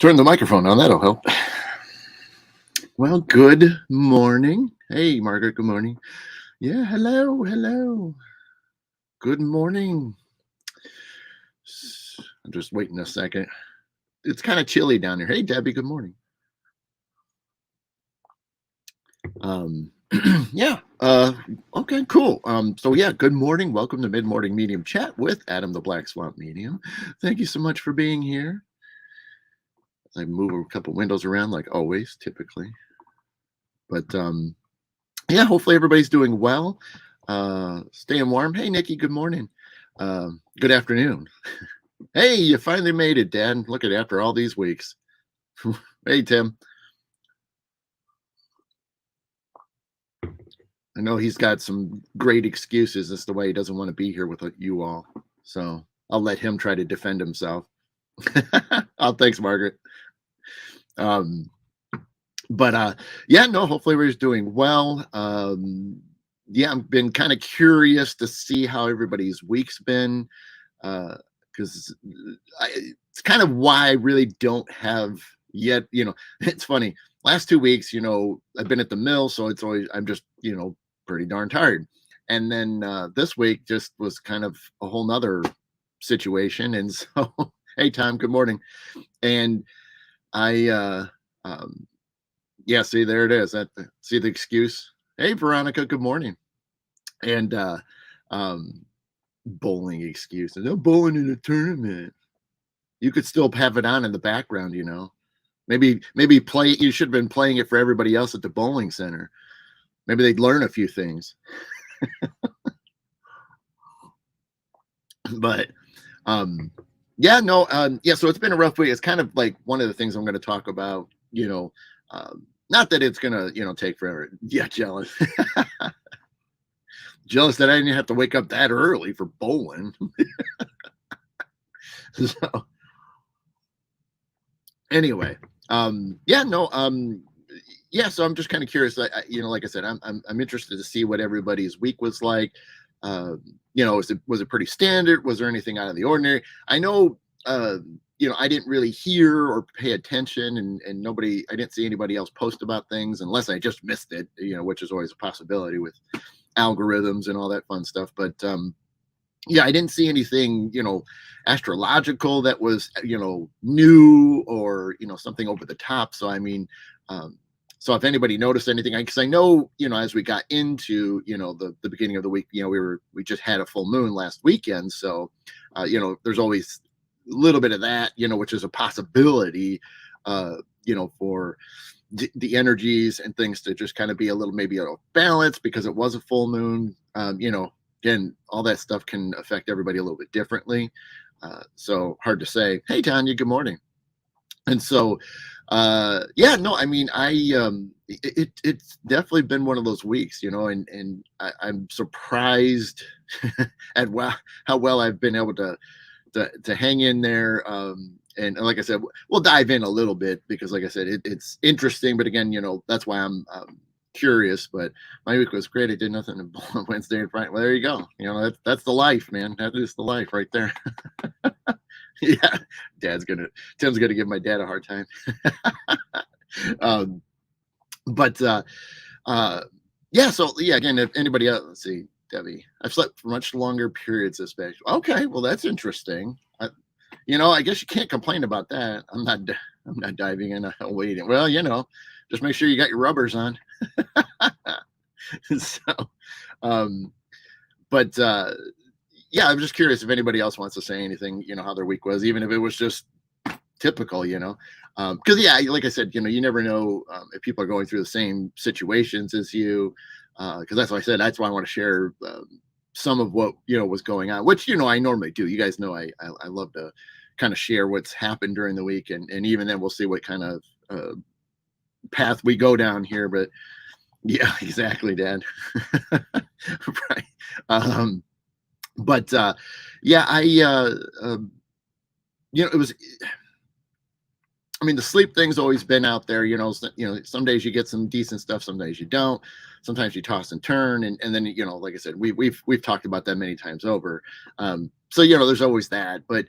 Turn the microphone on. That'll help. Well, good morning. Hey, Margaret. Good morning. Yeah. Hello. Hello. Good morning. I'm just waiting a second. It's kind of chilly down here. Hey, Debbie. Good morning. Um, yeah. Okay. Cool. So yeah. Good morning. Welcome to Mid Morning Medium Chat with Adam the Black Swamp Medium. Thank you so much for being here. I move a couple windows around like always, typically, but yeah, hopefully everybody's doing well. Staying warm. Hey, Nikki, good morning. Good afternoon. Hey, you finally made it, Dad. Look at after all these weeks. Hey, Tim. I know he's got some great excuses as to why he doesn't want to be here with you all. So I'll let him try to defend himself. Oh, thanks, Margaret. Um, but yeah, no, hopefully we're just doing well. Yeah, I've been kind of curious to see how everybody's week's been. Because it's kind of why I really don't have yet. It's funny. Last 2 weeks, I've been at the mill, so it's always I'm just pretty darn tired. And then this week just was kind of a whole nother situation. And so, hey, Tom, good morning. And I, yeah, see, there it is. See the excuse. Hey, Veronica, good morning. And um, bowling excuse. No bowling in a tournament. You could still have it on in the background. Maybe play it. You should have been playing it for everybody else at the bowling center. Maybe they'd learn a few things. But yeah, no, yeah, so it's been a rough week. It's kind of like one of the things I'm going to talk about, not that it's gonna, take forever. Yeah, jealous. Jealous that I didn't have to wake up that early for bowling. So anyway, yeah, no, yeah, so I'm just kind of curious. Like I said, I'm interested to see what everybody's week was like. Was it pretty standard? Was there anything out of the ordinary? I know, I didn't really hear or pay attention, and I didn't see anybody else post about things unless I just missed it. Which is always a possibility with algorithms and all that fun stuff. But yeah, I didn't see anything, astrological that was, new or, something over the top. So, I mean, so if anybody noticed anything, because I know, as we got into, the beginning of the week, we just had a full moon last weekend. So, there's always a little bit of that, which is a possibility, for the energies and things to just kind of be a little, maybe a balance because it was a full moon. Again, all that stuff can affect everybody a little bit differently. So hard to say. Hey, Tanya, good morning. And so, yeah, no, I mean, it's definitely been one of those weeks, and I'm surprised at how well I've been able to hang in there. And like I said, we'll dive in a little bit because, like I said, it's interesting. But again, that's why I'm curious. But my week was great. I did nothing on Wednesday and Friday. Well, there you go. That's the life, man. That is the life right there. Yeah, Tim's gonna give my dad a hard time. um, but yeah. So yeah, again, if anybody else, let's see, Debbie, I've slept for much longer periods this past. Okay, well that's interesting. I guess you can't complain about that. I'm not diving in. I'm waiting. Well, just make sure you got your rubbers on. So, but yeah, I'm just curious if anybody else wants to say anything. How their week was, even if it was just typical. Because yeah, like I said, you never know if people are going through the same situations as you. Because that's why I said that's why I want to share some of what was going on, which I normally do. You guys know I love to kind of share what's happened during the week, and even then we'll see what kind of path we go down here. But yeah, exactly, Dad. Right. But yeah, it was. I mean, the sleep thing's always been out there. Some days you get some decent stuff, some days you don't. Sometimes you toss and turn, and then like I said, we've talked about that many times over. So there's always that, but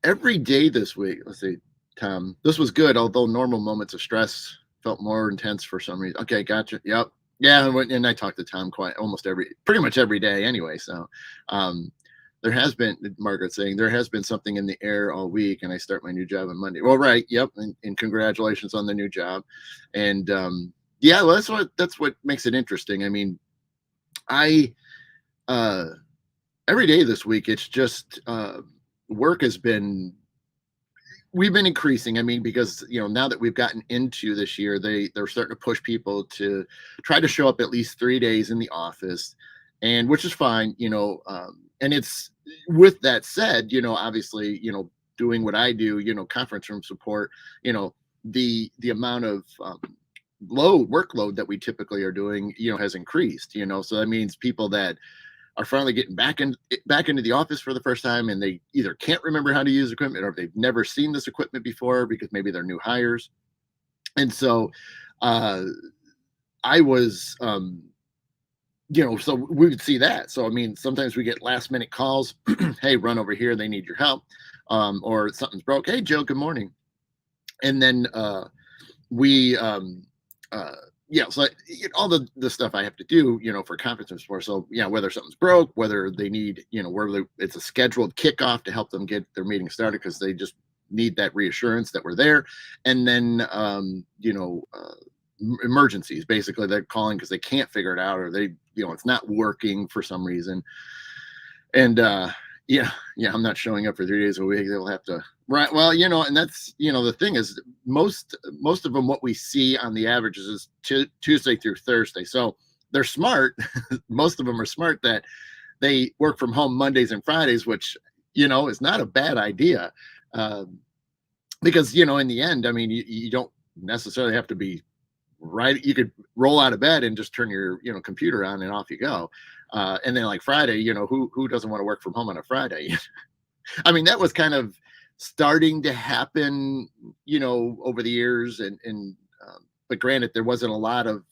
every day this week, let's see, Tom, this was good, although normal moments of stress felt more intense for some reason. Okay, gotcha. Yep. Yeah, and I talk to Tom quite almost pretty much every day anyway. So, um, there has been Margaret saying there has been something in the air all week, and I start my new job on Monday. Well, right, yep, and congratulations on the new job. And yeah, well, that's what makes it interesting. I mean, I uh, every day this week, it's just work has been we've been increasing. I mean, because now that we've gotten into this year, they're starting to push people to try to show up at least 3 days in the office, and which is fine. And it's with that said, obviously, doing what I do, conference room support, you know, the amount of workload that we typically are doing, has increased. So that means people that are finally getting back into the office for the first time, and they either can't remember how to use equipment or they've never seen this equipment before because maybe they're new hires. And so uh I was so we would see that. So I mean, sometimes we get last minute calls, hey, run over here, they need your help. Or something's broke. Hey, Joe, good morning. And then we uh yeah, so all the stuff I have to do, for conferences for. So yeah, whether something's broke, whether they need, whether it's a scheduled kickoff to help them get their meeting started because they just need that reassurance that we're there. And then emergencies, basically they're calling because they can't figure it out, or they, it's not working for some reason. And yeah, I'm not showing up for 3 days a week. They'll have to, right. Well, and that's, the thing is, most of them, what we see on the averages is Tuesday through Thursday. So they're smart. Most of them are smart that they work from home Mondays and Fridays, which, is not a bad idea. Because, in the end, I mean, you don't necessarily have to be right. You could roll out of bed and just turn your, computer on and off you go. And then like Friday, who doesn't want to work from home on a Friday? I mean, that was kind of starting to happen, over the years, and but granted, there wasn't a lot of,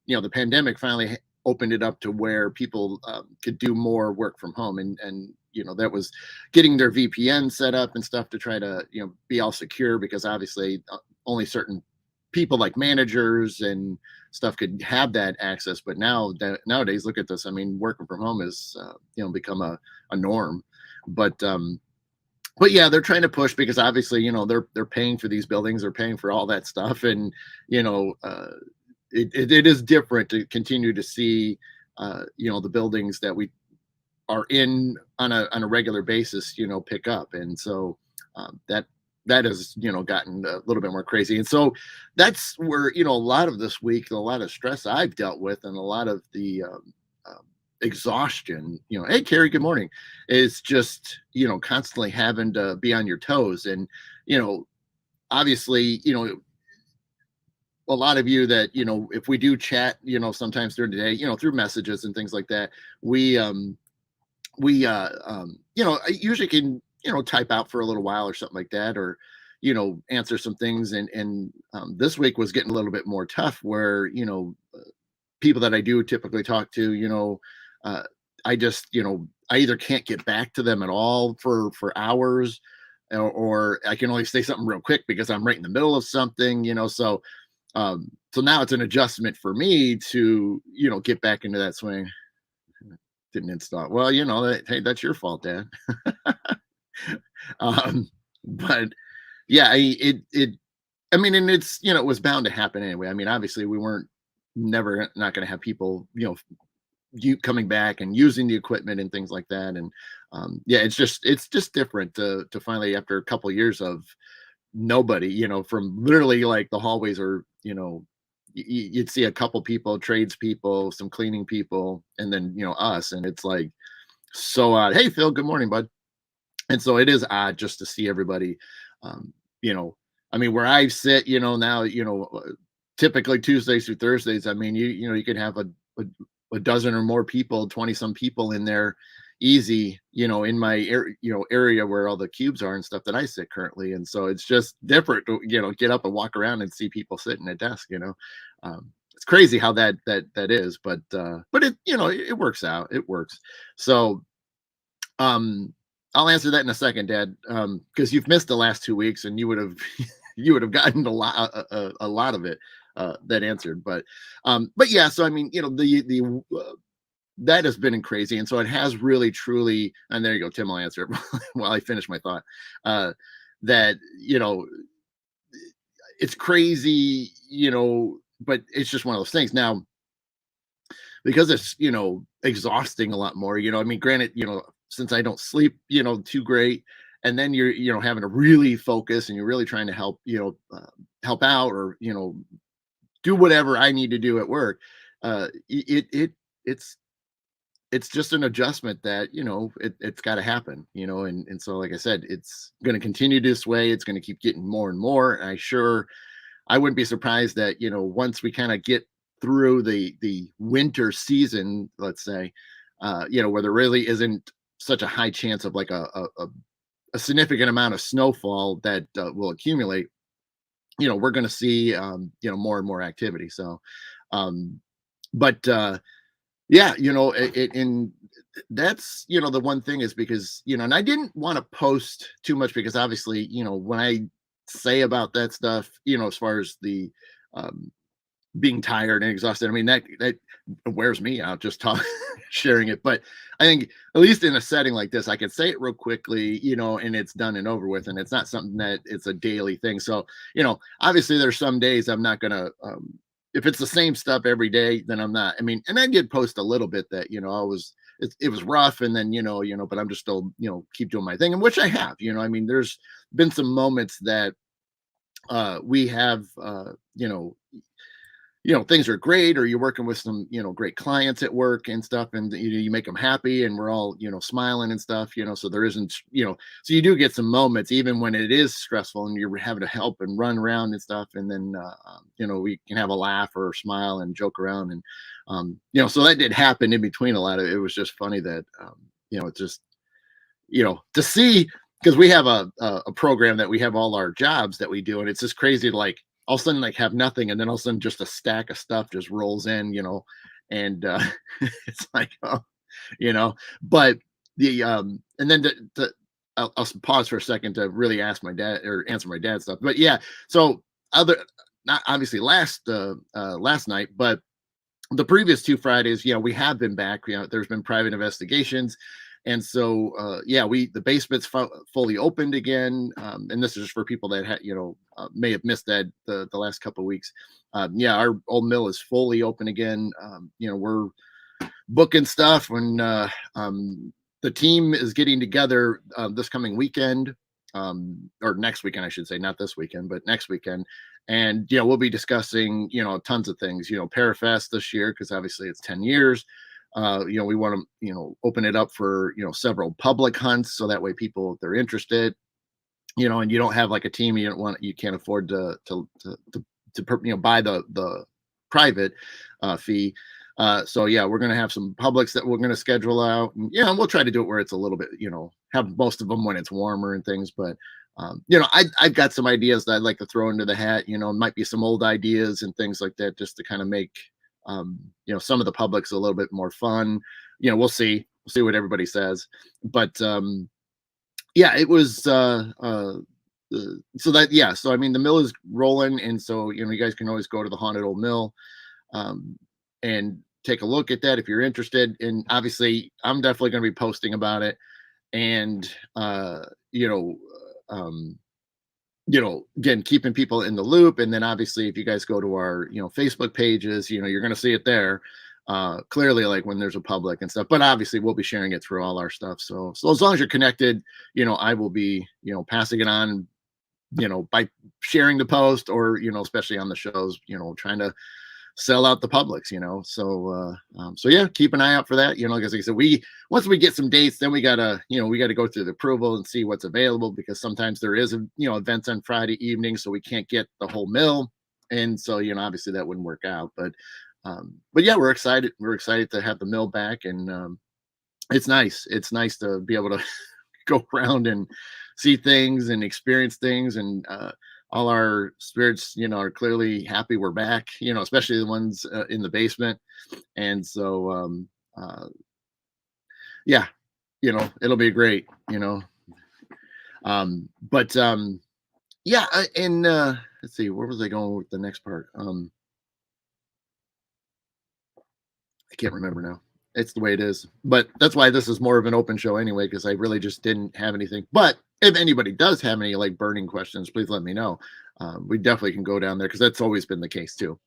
the pandemic finally opened it up to where people could do more work from home, and that was getting their VPN set up and stuff to try to be all secure, because obviously only certain people like managers and stuff could have that access. But nowadays, look at this. I mean, working from home is become a norm. But yeah, they're trying to push because obviously they're paying for these buildings, they're paying for all that stuff, and it is different to continue to see the buildings that we are in on a regular basis pick up. And so that has gotten a little bit more crazy. And so that's where a lot of this week, a lot of stress I've dealt with, and a lot of the exhaustion, hey Carrie, good morning, is just constantly having to be on your toes. And obviously a lot of you that if we do chat sometimes during the day, through messages and things like that, we I usually can type out for a little while or something like that, or answer some things. And this week was getting a little bit more tough, where people that I do typically talk to, uh, I just I either can't get back to them at all for hours, or I can only say something real quick because I'm right in the middle of something. So now it's an adjustment for me to get back into that swing. Didn't install. Well, hey, that's your fault, Dad. um, but yeah, I mean, and it's it was bound to happen anyway. I mean, obviously, we weren't never not going to have people you coming back and using the equipment and things like that. And yeah, it's just different to finally, after a couple of years of nobody, from literally like the hallways, or you'd see a couple people, tradespeople, some cleaning people, and then us, and it's like so odd. Hey Phil, good morning, bud. And so it is odd just to see everybody. um I mean, where I sit, now, typically Tuesdays through Thursdays, I mean, you could have a, a dozen or more people, 20 some people in there easy, in my area where all the cubes are and stuff that I sit currently. And so it's just different to get up and walk around and see people sitting at desk. It's crazy how that is, but it it works out, it works. So um I'll answer that in a second, Dad, because you've missed the last 2 weeks, and you would have you would have gotten a lot of it that answered. But yeah. So I mean, that has been crazy, and so it has really truly. And there you go, Tim. I'll answer it while I finish my thought. That it's crazy, but it's just one of those things. Now, because it's exhausting a lot more. I mean, granted, since I don't sleep too great, and then you're having to really focus, and you're really trying to help help out, or do whatever I need to do at work. It's it's just an adjustment that it's got to happen. And so, like I said, it's going to continue this way. It's going to keep getting more and more. And I wouldn't be surprised that once we kind of get through the winter season, let's say, where there really isn't such a high chance of like a significant amount of snowfall that will accumulate. We're going to see more and more activity. So, um, but yeah, and that's the one thing is because and I didn't want to post too much because obviously when I say about that stuff, as far as the um, being tired and exhausted. I mean, that wears me out just talking, sharing it. But I think at least in a setting like this, I can say it real quickly, and it's done and over with, and it's not something that it's a daily thing. So, obviously there's some days I'm not gonna. If it's the same stuff every day, then I'm not. I mean, and I did post a little bit that it was rough, and then but I'm just still keep doing my thing, and which I have. I mean, there's been some moments that we have things are great, or you're working with some great clients at work and stuff, and you make them happy, and we're all smiling and stuff, so there isn't so you do get some moments even when it is stressful and you're having to help and run around and stuff, and then we can have a laugh or a smile and joke around, and so that did happen in between a lot of it. It was just funny that it's just to see, because we have a program that we have all our jobs that we do, and it's just crazy to like all of a sudden like have nothing, and then all of a sudden just a stack of stuff just rolls in, and it's like, oh, but and then I'll pause for a second to really ask my dad or answer my dad's stuff. But yeah, so other not obviously last night, but the previous 2 Fridays, we have been back. There's been private investigations, and so the basement's fully opened again. And this is just for people that may have missed that the last couple of weeks. Our old mill is fully open again. We're booking stuff when the team is getting together this coming weekend, or next weekend, I should say, not this weekend, but next weekend. And we'll be discussing tons of things. Parafest this year, because obviously it's 10 years. We want to open it up for several public hunts, so that way people, if they're interested, and you don't have like a team, you can't afford to buy the private fee. So yeah, we're gonna have some publics that we're gonna schedule out, and we'll try to do it where it's a little bit, have most of them when it's warmer and things. But I've got some ideas that I'd like to throw into the hat. Might be some old ideas and things like that, just to kind of make some of the publics a little bit more fun. We'll see what everybody says. But yeah, it was so I mean, the mill is rolling, and so you guys can always go to the haunted old mill and take a look at that if you're interested. And obviously I'm definitely going to be posting about it, and again, keeping people in the loop. And then obviously if you guys go to our Facebook pages, you're going to see it there clearly, like when there's a public and stuff. But obviously we'll be sharing it through all our stuff, so as long as you're connected, I will be passing it on by sharing the post, or especially on the shows, trying to sell out the publics, so yeah, keep an eye out for that. Like I said, once we get some dates, then we gotta go through the approval and see what's available, because sometimes there is events on Friday evening, so we can't get the whole mill, and so obviously that wouldn't work out. But yeah, we're excited to have the mill back, and it's nice to be able to go around and see things and experience things, and all our spirits are clearly happy we're back, especially the ones in the basement. And so yeah, it'll be great, but yeah, and let's see, where was I going with the next part? I can't remember now. It's the way it is. But that's why this is more of an open show anyway, because I really just didn't have anything. But if anybody does have any like burning questions, please let me know. We definitely can go down there because that's always been the case too.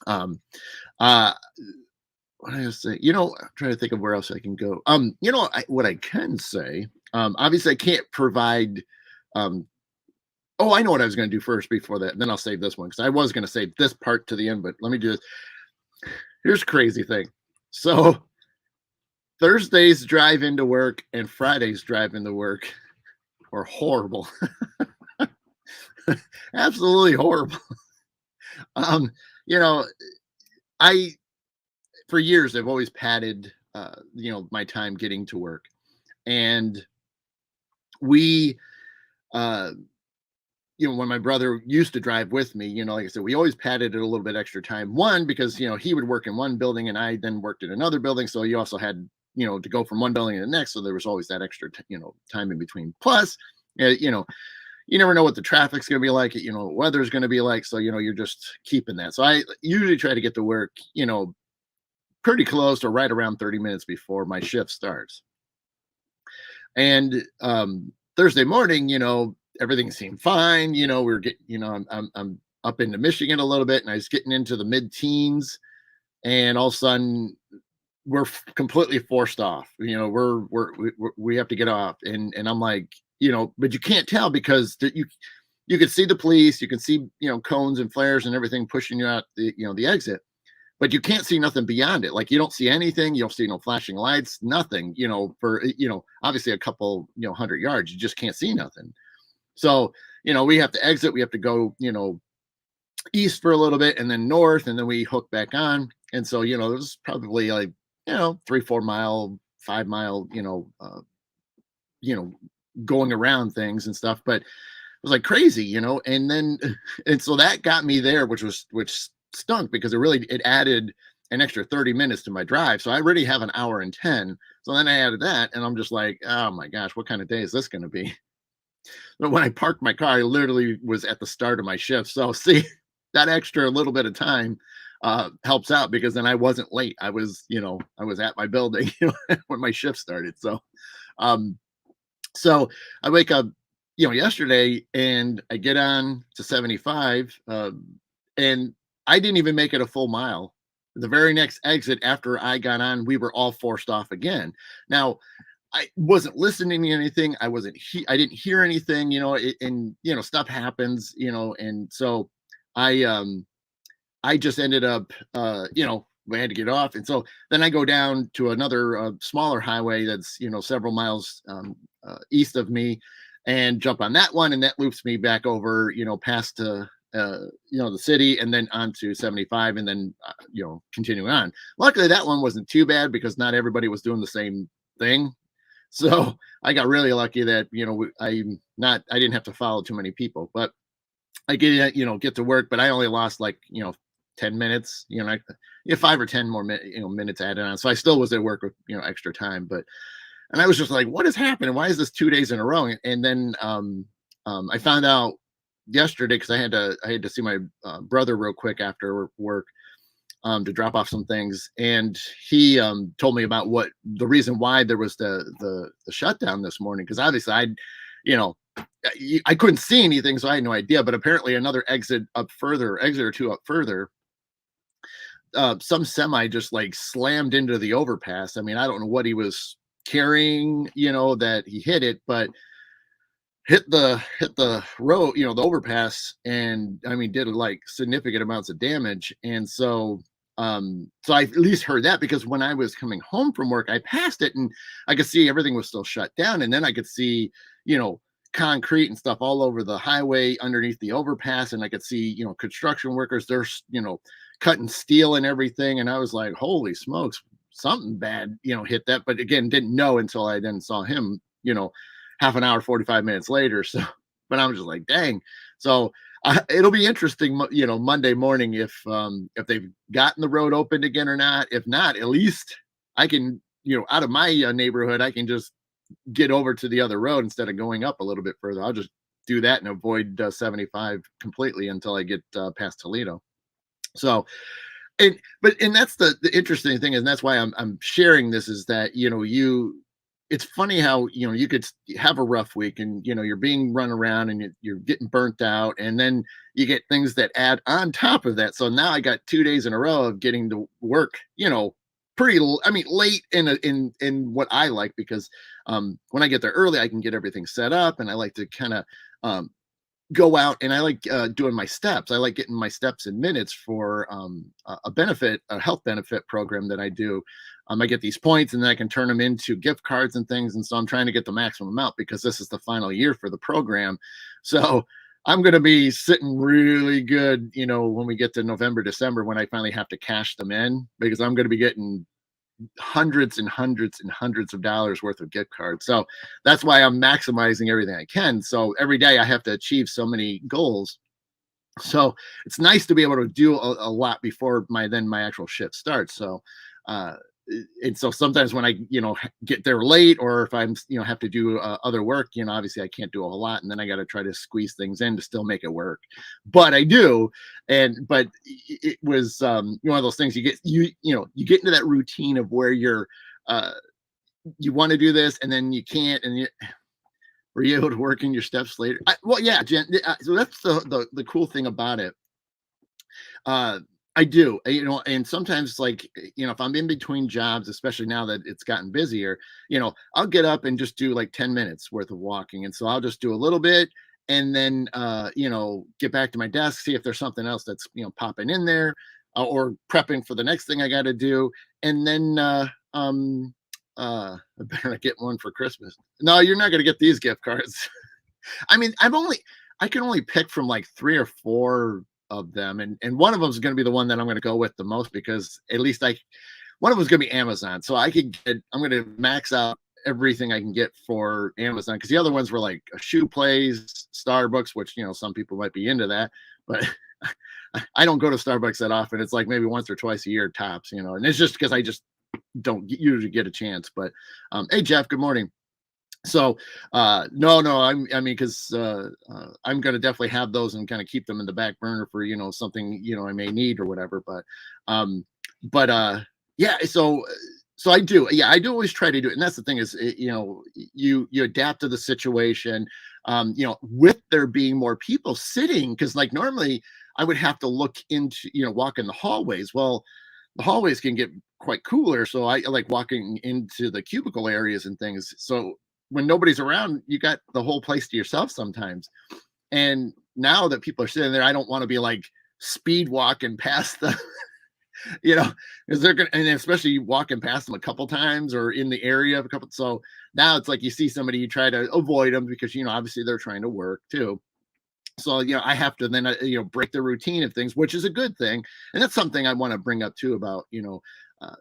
Um, uh, what I was say, I'm trying to think of where else I can go. What I can say, obviously I can't provide. Um, oh, I know what I was going to do first before that. Then I'll save this one because I was going to save this part to the end, but let me do this. Here's a crazy thing. So Thursday's drive into work and Friday's drive into work were horrible. Absolutely horrible. Um, you know, I for years I've always padded my time getting to work. And we uh when my brother used to drive with me, like I said, we always padded it a little bit extra time. One, because he would work in one building and I then worked in another building. So you also had, to go from one building to the next. So there was always that extra, time in between. Plus, you never know what the traffic's going to be like, what weather's going to be like. So, you're just keeping that. So I usually try to get to work, pretty close to right around 30 minutes before my shift starts. And Thursday morning, everything seemed fine. We are getting, I'm up into Michigan a little bit, and I was getting into the mid-teens, and all of a sudden we're completely forced off. We have to get off, and I'm like, but you can't tell because you can see the police, you can see cones and flares and everything pushing you out the exit, but you can't see nothing beyond it. Like you don't see anything, you don't see no flashing lights, nothing. For obviously a couple 100 yards, you just can't see nothing. So, we have to exit, we have to go, east for a little bit and then north, and then we hook back on. And so, it was probably like, 3, 4 mile, 5 mile, you know, going around things and stuff. But it was like crazy, and then, and so that got me there, which stunk because it added an extra 30 minutes to my drive. So I already have an hour and 10. So then I added that, and I'm just like, oh my gosh, what kind of day is this going to be? But when I parked my car, I literally was at the start of my shift. So see, that extra little bit of time helps out because then I wasn't late. I was at my building when my shift started. Um, so I wake up, yesterday, and I get on to 75, and I didn't even make it a full mile. The very next exit after I got on, we were all forced off again. Now, I wasn't listening to anything. I didn't hear anything, and stuff happens, and so I just ended up, we had to get off. And so then I go down to another smaller highway that's, several miles east of me, and jump on that one. And that loops me back over, past the city, and then onto 75, and then, continuing on. Luckily, that one wasn't too bad because not everybody was doing the same thing. So I got really lucky that, I didn't have to follow too many people, but I get to work, but I only lost like, 10 minutes, 5 or 10 more minutes added on. So I still was at work with, extra time, and I was just like, what is happening? Why is this 2 days in a row? And then, I found out yesterday, cause I had to see my brother real quick after work, to drop off some things. And he told me about what the reason why there was the shutdown this morning. Cause obviously I couldn't see anything, so I had no idea. But apparently another exit or two up further, some semi just like slammed into the overpass. I mean, I don't know what he was carrying, that he hit it, but hit the road, the overpass, and I mean did like significant amounts of damage. And so I at least heard that because when I was coming home from work, I passed it and I could see everything was still shut down. And then I could see, concrete and stuff all over the highway underneath the overpass. And I could see, construction workers, they're, cutting steel and everything. And I was like, holy smokes, something bad, hit that. But again, didn't know until I then saw him, half an hour, 45 minutes later. So, but I was just like, dang. So it'll be interesting, Monday morning if they've gotten the road opened again or not. If not, at least I can out of my neighborhood, I can just get over to the other road instead of going up a little bit further. I'll just do that and avoid 75 completely until I get past Toledo. So, and that's the interesting thing, and that's why I'm sharing this, is that it's funny how you could have a rough week, and you're being run around, and you're getting burnt out, and then you get things that add on top of that. So now I got 2 days in a row of getting to work, I mean, late in what I like, because when I get there early, I can get everything set up, and I like to kind of um, go out, and I like doing my steps. I like getting my steps in minutes for a health benefit program that I do. I get these points, and then I can turn them into gift cards and things. And so I'm trying to get the maximum amount, because this is the final year for the program. So I'm going to be sitting really good, when we get to November, December, when I finally have to cash them in, because I'm going to be getting hundreds and hundreds and hundreds of dollars worth of gift cards. So that's why I'm maximizing everything I can. So every day I have to achieve so many goals. So it's nice to be able to do a lot before my actual shift starts. So uh and so sometimes when I get there late, or if I'm have to do other work, obviously I can't do a whole lot, and then I got to try to squeeze things in to still make it work. But I do. But it was one of those things, you get into that routine of where uh you want to do this, and then you can't, and were you able to work in your steps later? Well, yeah, Jen. So that's the cool thing about it. Uh, I do, and sometimes, like, if I'm in between jobs, especially now that it's gotten busier, I'll get up and just do like 10 minutes worth of walking. And so I'll just do a little bit, and then, get back to my desk, see if there's something else that's, popping in there, or prepping for the next thing I got to do. And then, I better not get one for Christmas. No, you're not going to get these gift cards. I mean, I can only pick from like 3 or 4 of them, and one of them is going to be the one that I'm going to go with the most, because at least one of them is going to be Amazon. So I'm going to max out everything I can get for Amazon, because the other ones were like a shoe place, Starbucks, which some people might be into that, but I don't go to Starbucks that often. It's like maybe once or twice a year tops, and it's just because I just don't usually get a chance. But hey, Jeff, good morning. So no, I mean, because I'm going to definitely have those and kind of keep them in the back burner for something I may need or whatever. Um but yeah, so I do, yeah, I do always try to do it. And that's the thing, is you adapt to the situation, with there being more people sitting, because like normally I would have to look into, walk in the hallways. Well, the hallways can get quite cooler, so I like walking into the cubicle areas and things. So when nobody's around, you got the whole place to yourself sometimes. And now that people are sitting there, I don't want to be like speed walking past the, you know, because they're gonna, and especially walking past them a couple times or in the area of a couple. So now it's like you see somebody, you try to avoid them, because obviously they're trying to work too. So I have to then break the routine of things, which is a good thing. And that's something I want to bring up too, about uh,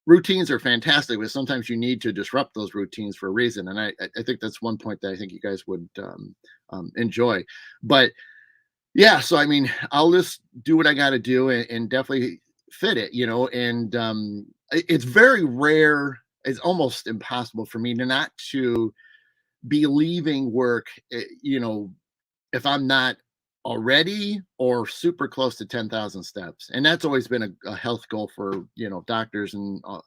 routines are fantastic, but sometimes you need to disrupt those routines for a reason. And I think that's one point that I think you guys would enjoy. But yeah, so I mean, I'll just do what I got to do, and definitely fit it, and it's very rare. It's almost impossible for me to not to be leaving work, if I'm not already or super close to 10,000 steps. And that's always been a health goal for, doctors and, uh,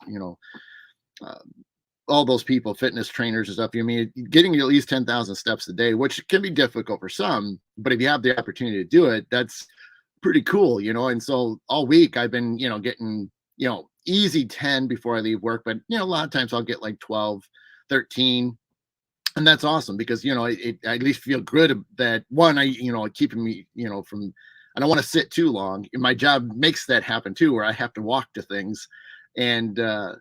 all those people, fitness trainers and stuff. I mean, getting at least 10,000 steps a day, which can be difficult for some, but if you have the opportunity to do it, that's pretty cool, And so all week I've been, getting, easy 10 before I leave work. But, a lot of times I'll get like 12, 13. And that's awesome, because I at least feel good that, one, keeping me from, I don't want to sit too long, and my job makes that happen too, where I have to walk to things. And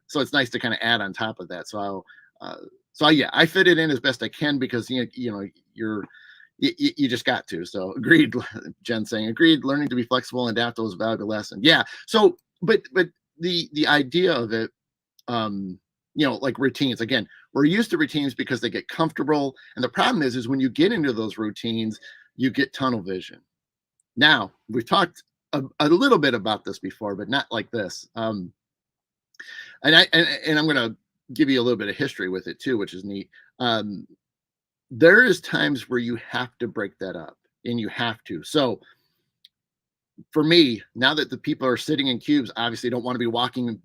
so it's nice to kind of add on top of that. So yeah, I fit it in as best I can, because you just got to. So agreed. Jen saying agreed. Learning to be flexible and adaptable is a valuable lesson. Yeah. So but the idea of it, like routines, again, we're used to routines because they get comfortable. And the problem is when you get into those routines, you get tunnel vision. Now, we've talked a little bit about this before, but not like this. And I'm going to give you a little bit of history with it too, which is neat. Um, there is times where you have to break that up, and you have to. So for me, now that the people are sitting in cubes, obviously don't want to be walking,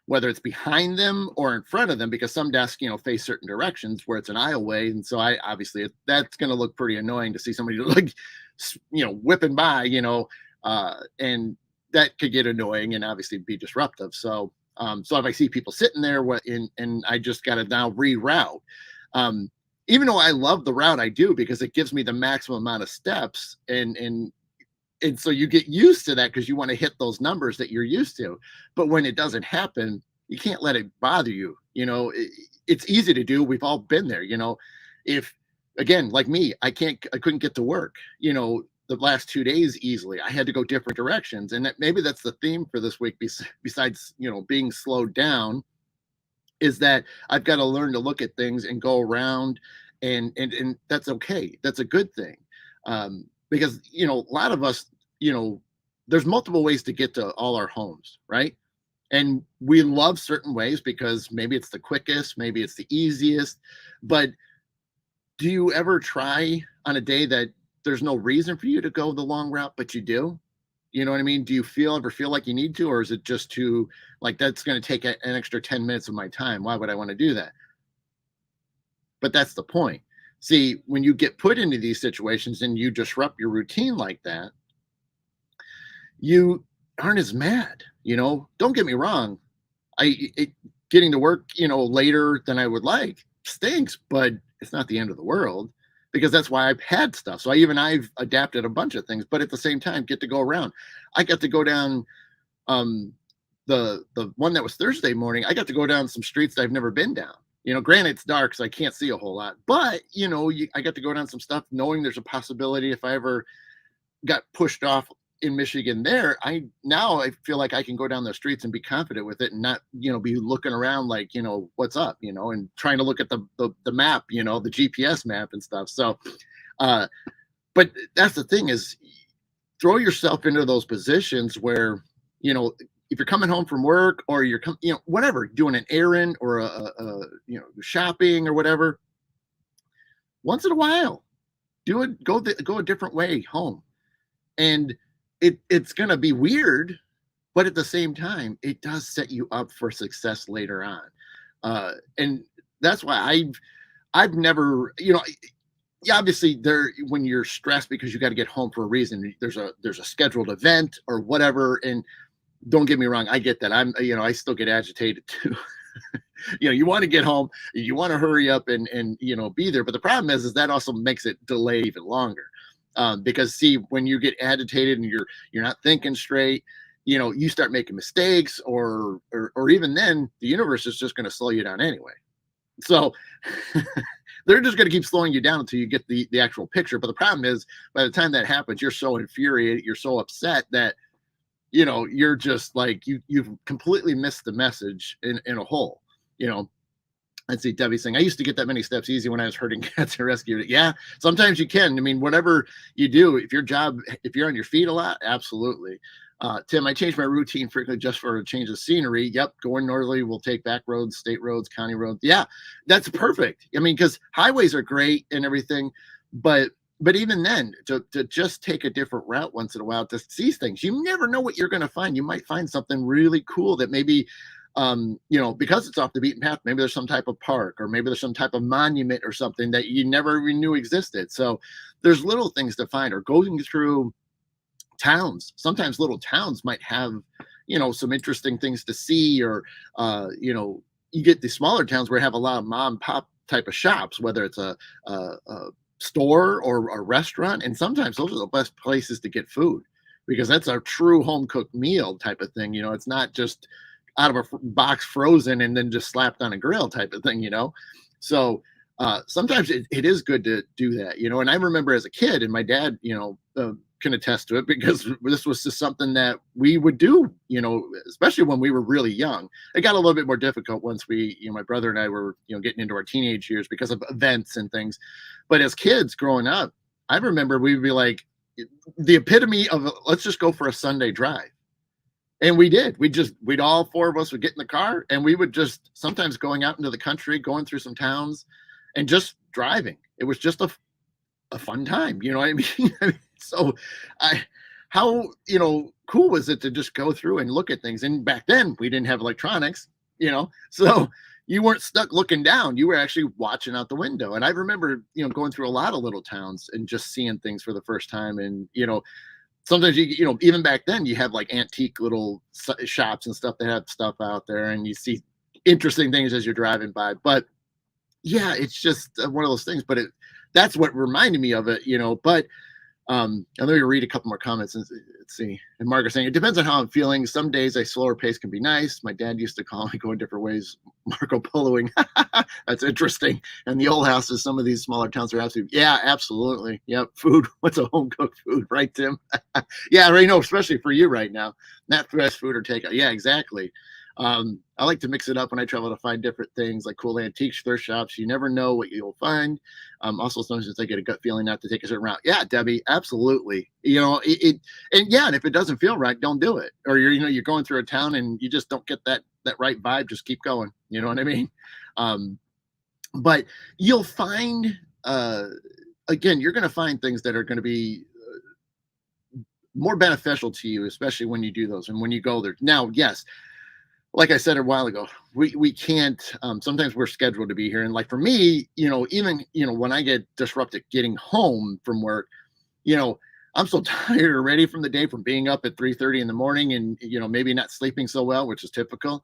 whether it's behind them or in front of them, because some desks, face certain directions where it's an aisleway. And so I obviously that's going to look pretty annoying to see somebody like, whipping by, and that could get annoying and obviously be disruptive. So if I see people sitting there, and I just got to now reroute, even though I love the route I do because it gives me the maximum amount of steps, and so you get used to that because you want to hit those numbers that you're used to. But when it doesn't happen, you can't let it bother you. It's easy to do. We've all been there. If again, like me, I couldn't get to work, the last 2 days easily. I had to go different directions. And maybe that's the theme for this week, besides, being slowed down, is that I've got to learn to look at things and go around, and that's okay. That's a good thing. Because a lot of us, there's multiple ways to get to all our homes, right? And we love certain ways because maybe it's the quickest, maybe it's the easiest. But do you ever try on a day that there's no reason for you to go the long route, but you do? You know what I mean? Do you ever feel like you need to, or is it just too, like, that's going to take an extra 10 minutes of my time? Why would I want to do that? But that's the point. See, when you get put into these situations and you disrupt your routine like that, you aren't as mad. Don't get me wrong. Getting to work, later than I would like stinks, but it's not the end of the world, because that's why I've had stuff. So I've adapted a bunch of things, but at the same time, get to go around. I got to go down the one that was Thursday morning. I got to go down some streets that I've never been down. Granted it's dark, so I can't see a whole lot, but I got to go down some stuff knowing there's a possibility if I ever got pushed off in Michigan there, I feel like I can go down the streets and be confident with it, and not, be looking around like, what's up, and trying to look at the map, the GPS map and stuff. So, but that's the thing, is throw yourself into those positions where, if you're coming home from work, or you're whatever, doing an errand or shopping or whatever, once in a while, go a different way home. And it's going to be weird, but at the same time, it does set you up for success later on. And that's why I've never, obviously when you're stressed because you got to get home for a reason, there's a scheduled event or whatever. And don't get me wrong, I get that. I still get agitated too. You want to get home, you want to hurry up and be there. But the problem is that also makes it delay even longer. Because see, when you get agitated and you're not thinking straight, you start making mistakes, or even then the universe is just going to slow you down anyway. So they're just going to keep slowing you down until you get the actual picture. But the problem is, by the time that happens, you're so infuriated, you're so upset that, you're just like, you've completely missed the message in a hole. I'd see Debbie saying, I used to get that many steps easy when I was herding cats and rescued it. Yeah, sometimes you can. I mean, whatever you do, if you're on your feet a lot, absolutely. Tim, I change my routine frequently just for a change of scenery. Yep, going northerly, we'll take back roads, state roads, county roads. Yeah, that's perfect. I mean, because highways are great and everything, but even then, to just take a different route once in a while to see things, you never know what you're going to find. You might find something really cool that maybe, because it's off the beaten path, maybe there's some type of park, or maybe there's some type of monument or something that you never even knew existed. So there's little things to find, or going through towns. Sometimes little towns might have, some interesting things to see, or, you get the smaller towns where you have a lot of mom and pop type of shops, whether it's a store or a restaurant. And sometimes those are the best places to get food, because that's a true home cooked meal type of thing. It's not just out of a box frozen and then just slapped on a grill type of thing. So sometimes it is good to do that. And I remember as a kid, and my dad, can attest to it, because this was just something that we would do, especially when we were really young. It got a little bit more difficult once my brother and I were, getting into our teenage years because of events and things. But as kids growing up, I remember we'd be like, the epitome of, let's just go for a Sunday drive. And we did. We'd all four of us would get in the car and we would just sometimes going out into the country, going through some towns and just driving. It was just a fun time. You know what I mean? So I, how, cool was it to just go through and look at things? And back then we didn't have electronics, so you weren't stuck looking down. You were actually watching out the window. And I remember, going through a lot of little towns and just seeing things for the first time. And, sometimes even back then you have like antique little shops and stuff that have stuff out there and you see interesting things as you're driving by. But yeah, it's just one of those things, but that's what reminded me of it, but and let me read a couple more comments and let's see. And Margaret saying, it depends on how I'm feeling. Some days a slower pace can be nice. My dad used to call me going different ways, Marco Poloing. That's interesting. And the old houses, some of these smaller towns are absolutely, yeah, absolutely. Yep. Food. What's a home cooked food, right, Tim? Yeah, right. No, especially for you right now. Not fast food or takeout. Yeah, exactly. I like to mix it up when I travel to find different things like cool antiques, thrift shops. You never know what you'll find. Also, sometimes I get a gut feeling not to take a certain route. Yeah, Debbie, absolutely. And yeah, and if it doesn't feel right, don't do it. Or you're going through a town and you just don't get that right vibe. Just keep going. You know what I mean? But you'll find, again, you're going to find things that are going to be more beneficial to you, especially when you do those and when you go there. Now, yes, like I said a while ago, we can't, sometimes we're scheduled to be here. And like for me, even, when I get disrupted getting home from work, I'm so tired already from the day from being up at 3:30 in the morning and, maybe not sleeping so well, which is typical.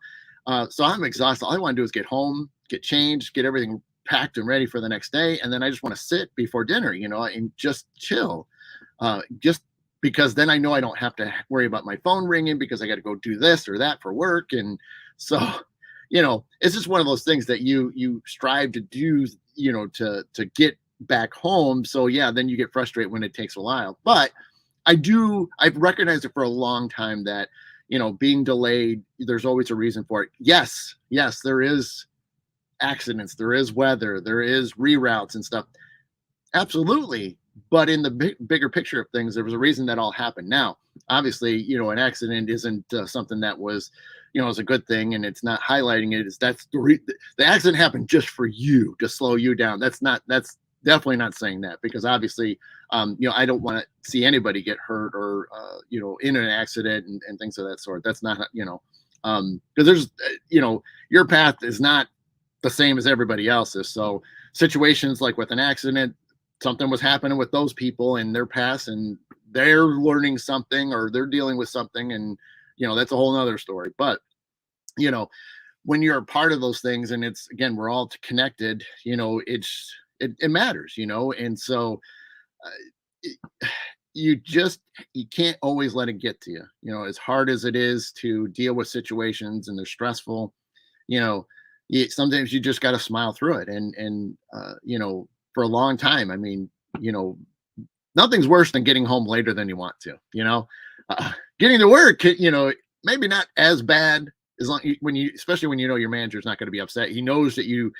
So I'm exhausted. All I want to do is get home, get changed, get everything packed and ready for the next day. And then I just want to sit before dinner, and just chill. Just because then I know I don't have to worry about my phone ringing because I got to go do this or that for work. And so, it's just one of those things that you strive to do, to get back home. So yeah, then you get frustrated when it takes a while. But I've recognized it for a long time that, being delayed, there's always a reason for it. Yes, there is accidents, there is weather, there is reroutes and stuff. Absolutely. But in the bigger picture of things, there was a reason that all happened. Now, obviously, an accident isn't something that was, is a good thing, and it's not highlighting it. That's the accident happened just for you to slow you down. That's definitely not saying that because obviously, I don't want to see anybody get hurt or in an accident and things of that sort. That's not because there's your path is not the same as everybody else's. So situations like with an accident, something was happening with those people in their past and they're learning something or they're dealing with something. And, that's a whole nother story. But, when you're a part of those things and it's, again, we're all connected, it matters, and so uh, you can't always let it get to you, as hard as it is to deal with situations and they're stressful, sometimes you just got to smile through it. And for a long time. I mean, nothing's worse than getting home later than you want to, getting to work, maybe not as bad as long especially when your manager's not going to be upset. He knows that you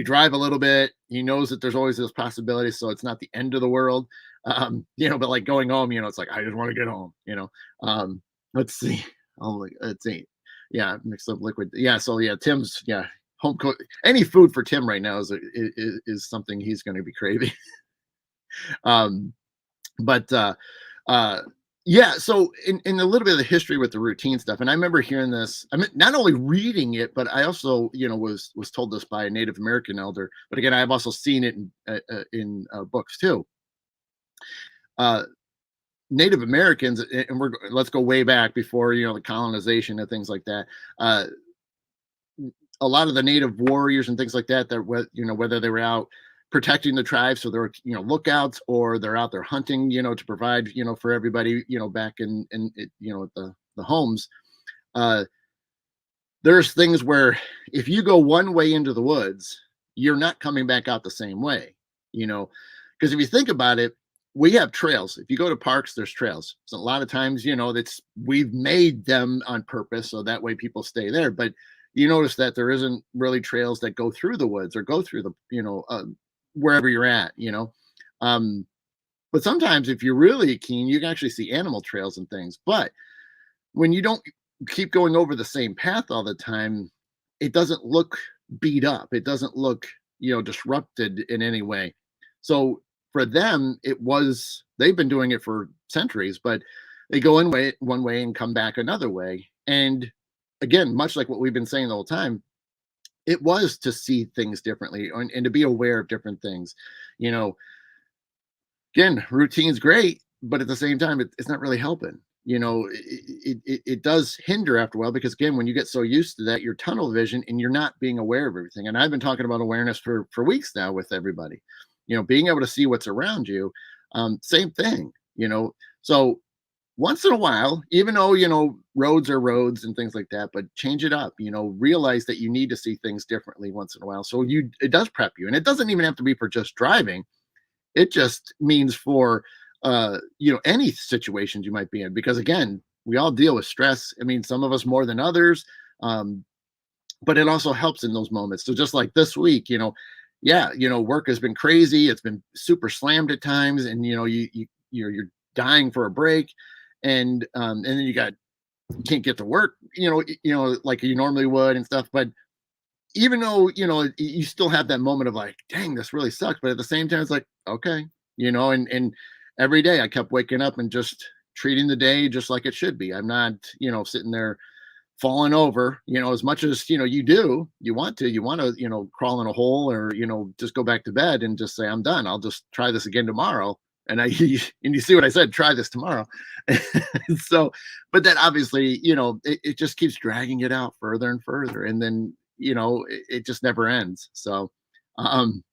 drive a little bit. He knows that there's always those possibilities. So it's not the end of the world. But like going home, it's like, I just want to get home, let's see. Oh, let's see. Yeah. Mixed up liquid. Yeah. So yeah, Tim's, yeah. Home cook, any food for Tim right now is something he's going to be craving. um, but yeah, so in a little bit of the history with the routine stuff, and I remember hearing this. I mean, not only reading it, but I also was told this by a Native American elder. But again, I've also seen it in books too. Native Americans, and let's go way back before the colonization and things like that. A lot of the native warriors and things like that whether they were out protecting the tribe, so they're lookouts, or they're out there hunting to provide for everybody back in at the homes. There's things where if you go one way into the woods, you're not coming back out the same way, because if you think about it, we have trails. If you go to parks, there's trails. So a lot of times we've made them on purpose so that way people stay there. But you notice that there isn't really trails that go through the woods or go through the wherever you're at. But sometimes if you're really keen, you can actually see animal trails and things. But when you don't keep going over the same path all the time, it doesn't look beat up. It doesn't look, disrupted in any way. So for them, they've been doing it for centuries, but they go in way one way and come back another way. And again, much like what we've been saying the whole time, it was to see things differently and to be aware of different things. You know, again, routine's great, but at the same time, it's not really helping. It does hinder after a while because again, when you get so used to that, you're tunnel vision and you're not being aware of everything. And I've been talking about awareness for weeks now with everybody. Being able to see what's around you. Same thing. So once in a while, even though roads are roads and things like that, but change it up. Realize that you need to see things differently once in a while. So it does prep you, and it doesn't even have to be for just driving. It just means for any situations you might be in, because again, we all deal with stress. I mean, some of us more than others, but it also helps in those moments. So just like this week, yeah, work has been crazy. It's been super slammed at times, and you're dying for a break, and then you can't get to work, like you normally would and stuff. But even though you still have that moment of like, dang, this really sucks, but at the same time it's like, okay, and every day I kept waking up and just treating the day just like it should be. I'm not sitting there falling over, as much as you want to crawl in a hole, or just go back to bed and just say, I'm done, I'll just try this again tomorrow. And and you see what I said, try this tomorrow. So, but that obviously, it just keeps dragging it out further and further, and then it just never ends. So, um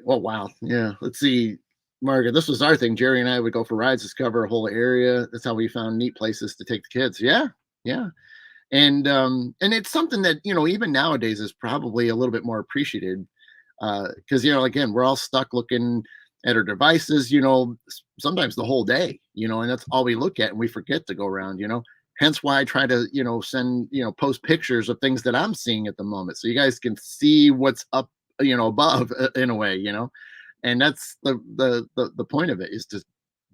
oh wow, yeah, let's see, Margaret, this was our thing. Jerry and I would go for rides, discover a whole area. That's how we found neat places to take the kids. Yeah, yeah. And it's something that even nowadays is probably a little bit more appreciated, because again, we're all stuck looking at our devices, sometimes the whole day, and that's all we look at, and we forget to go around, hence why I try to send, post pictures of things that I'm seeing at the moment, so you guys can see what's up, above, in a way, and that's the point of it, is to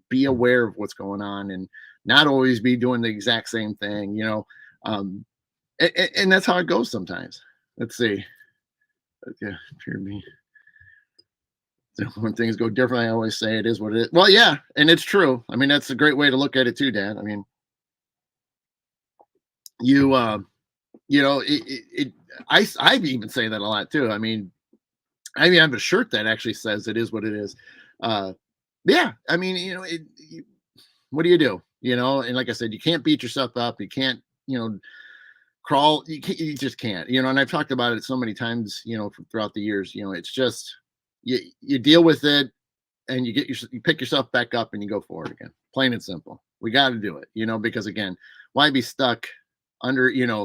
be aware of what's going on and not always be doing the exact same thing, um and that's how it goes sometimes. Let's see. Okay, hear me. So when things go differently, I always say it is what it is. Well, yeah, and it's true. I mean, that's a great way to look at it too, Dan. I mean, you it I even say that a lot too. I have a shirt that actually says it is what it is. Uh yeah, I mean, what do you do? And like I said, you can't beat yourself up. You can't, crawl. You just can't, and I've talked about it so many times, throughout the years. It's just you deal with it, and you pick yourself back up and you go forward again. Plain and simple. We got to do it, because again, why be stuck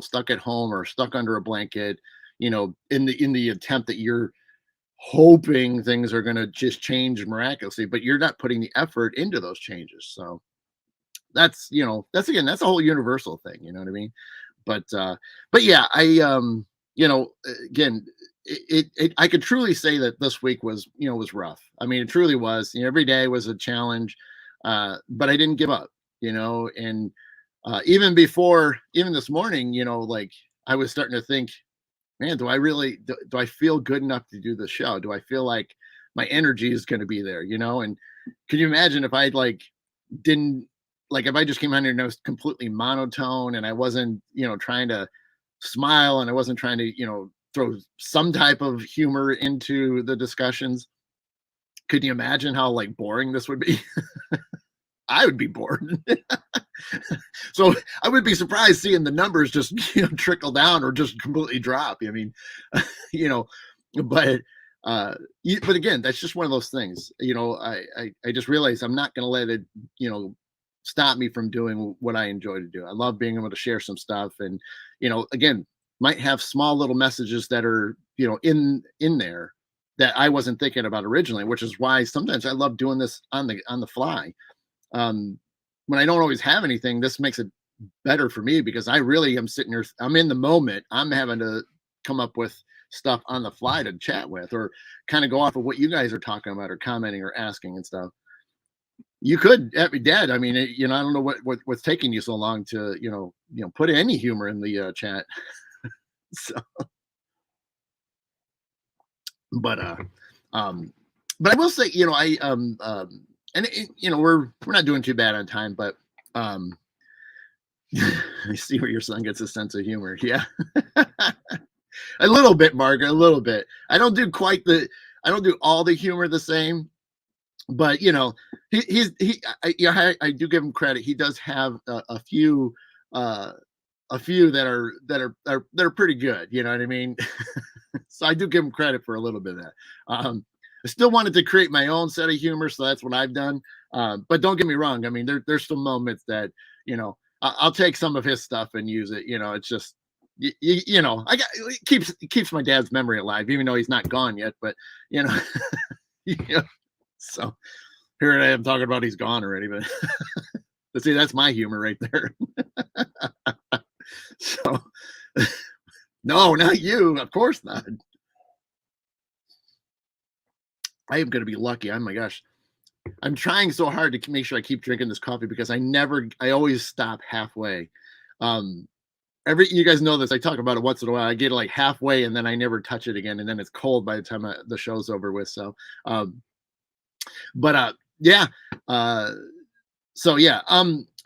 stuck at home or stuck under a blanket, in the attempt that you're hoping things are going to just change miraculously, but you're not putting the effort into those changes. So that's a whole universal thing, you know what I mean? But yeah, again, I could truly say that this week was rough. I mean, it truly was. Every day was a challenge, but I didn't give up. And even this morning, like, I was starting to think, man, do I feel good enough to do the show? Do I feel like my energy is going to be there? And can you imagine if I didn't, if I just came on here and I was completely monotone, and I wasn't, trying to smile, and I wasn't trying to, throw some type of humor into the discussions. Could you imagine how boring this would be? I would be bored. So I would be surprised seeing the numbers just trickle down or just completely drop. I mean, you know, but but again, that's just one of those things. I just realized I'm not going to let it stop me from doing what I enjoy to do. I love being able to share some stuff, and again, might have small little messages that are in there that I wasn't thinking about originally, which is why sometimes I love doing this on the fly. um, when I don't always have anything, this makes it better for me because I really am sitting here. I'm in the moment. I'm having to come up with stuff on the fly to chat with, or kind of go off of what you guys are talking about or commenting or asking and stuff. You could be dead. I mean, I don't know what's taking you so long to, put any humor in the chat. So, but um, but I will say, and we're not doing too bad on time, but um, I see where your son gets a sense of humor. Yeah, a little bit, Margaret, a little bit. I don't do all the humor the same, but I do give him credit. He does have uh, a few that are pretty good. You know what I mean? So I do give him credit for a little bit of that. I still wanted to create my own set of humor, so that's what I've done. But don't get me wrong. I mean, there's some moments that I'll take some of his stuff and use it. It's just it keeps my dad's memory alive, even though he's not gone yet. But you know, yeah. So here I am talking about he's gone already, but see, that's my humor right there. So no, not you. Of course not. I am going to be lucky. Oh my gosh. I'm trying so hard to make sure I keep drinking this coffee because I always stop halfway. Um, you guys know this. I talk about it once in a while. I get like halfway and then I never touch it again. And then it's cold by the time the show's over with. So, but yeah. Uh, so yeah,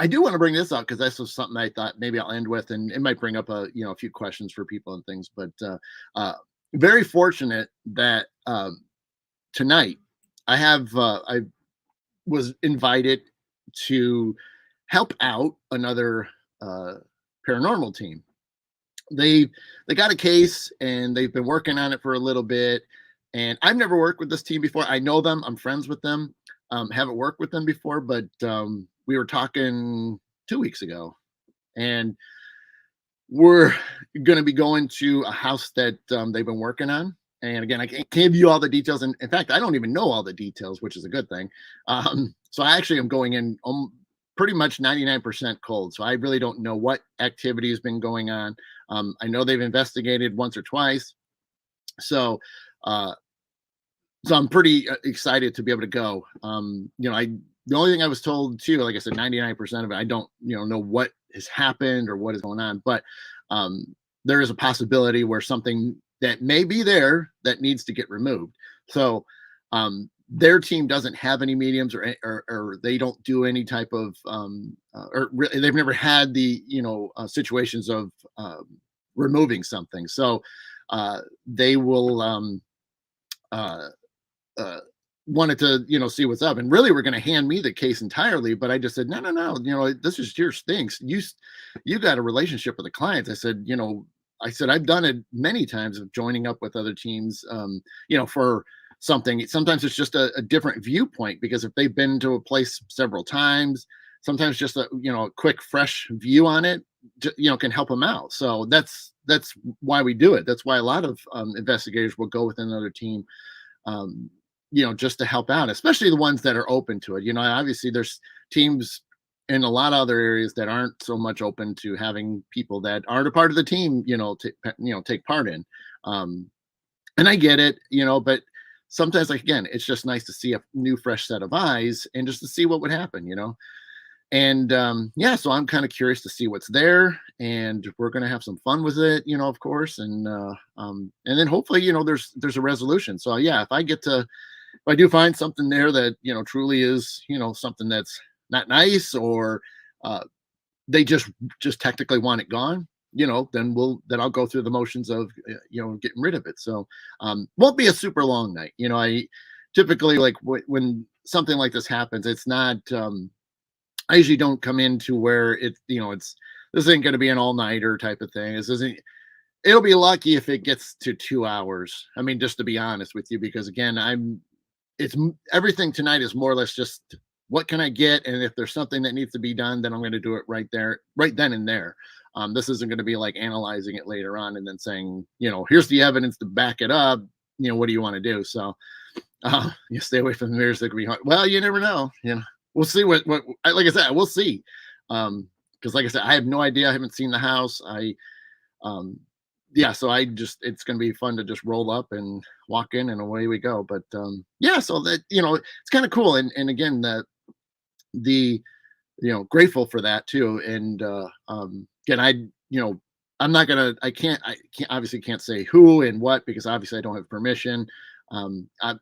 I do want to bring this up because this was something I thought maybe I'll end with, and it might bring up a few questions for people and things. But very fortunate that tonight I was invited to help out another paranormal team. They got a case and they've been working on it for a little bit. And I've never worked with this team before. I know them. I'm friends with them. Haven't worked with them before, but we were talking 2 weeks ago, and we're going to be going to a house that they've been working on. And again, I can't give you all the details. And in fact, I don't even know all the details, which is a good thing. So I actually am going in pretty much 99% cold. So I really don't know what activity has been going on. I know they've investigated once or twice. So, uh, so I'm pretty excited to be able to go. The only thing I was told too, like I said, 99% of it, I don't know what has happened or what is going on, but there is a possibility where something that may be there that needs to get removed. So their team doesn't have any mediums or they don't do any type of they've never had the situations of removing something. So they will uh, uh, wanted to see what's up, and really were going to hand me the case entirely, but I just said no, this is your things. You got a relationship with the clients. I said I've done it many times of joining up with other teams for something. Sometimes it's just a different viewpoint, because if they've been to a place several times, sometimes just a quick fresh view on it can help them out. So that's why we do it. That's why a lot of investigators will go with another team, um, just to help out, especially the ones that are open to it. Obviously there's teams in a lot of other areas that aren't so much open to having people that aren't a part of the team, take part in. And I get it, but sometimes, like, again, it's just nice to see a new, fresh set of eyes and just to see what would happen. And yeah, so I'm kind of curious to see what's there, and we're going to have some fun with it, of course. And then hopefully, there's a resolution. So yeah, if I do find something there that truly is something that's not nice, or they just technically want it gone, then I'll go through the motions of getting rid of it. So won't be a super long night. I typically, like, when something like this happens, it's not I usually don't come into where this ain't going to be an all-nighter type of thing. It'll be lucky if it gets to 2 hours. I mean, just to be honest with you, because again, everything tonight is more or less just what can I get, and if there's something that needs to be done, then I'm going to do it right there, right then and there. This isn't going to be like analyzing it later on and then saying, here's the evidence to back it up. What do you want to do? So you stay away from the mirrors that can be hard. Well, you never know. We'll see what like I said, we'll see. Because like I said, I have no idea. I haven't seen the house. Yeah, so it's going to be fun to just roll up and walk in and away we go. But yeah, so that it's kind of cool. And again, that the grateful for that too. And again, I can't obviously can't say who and what, because obviously I don't have permission. I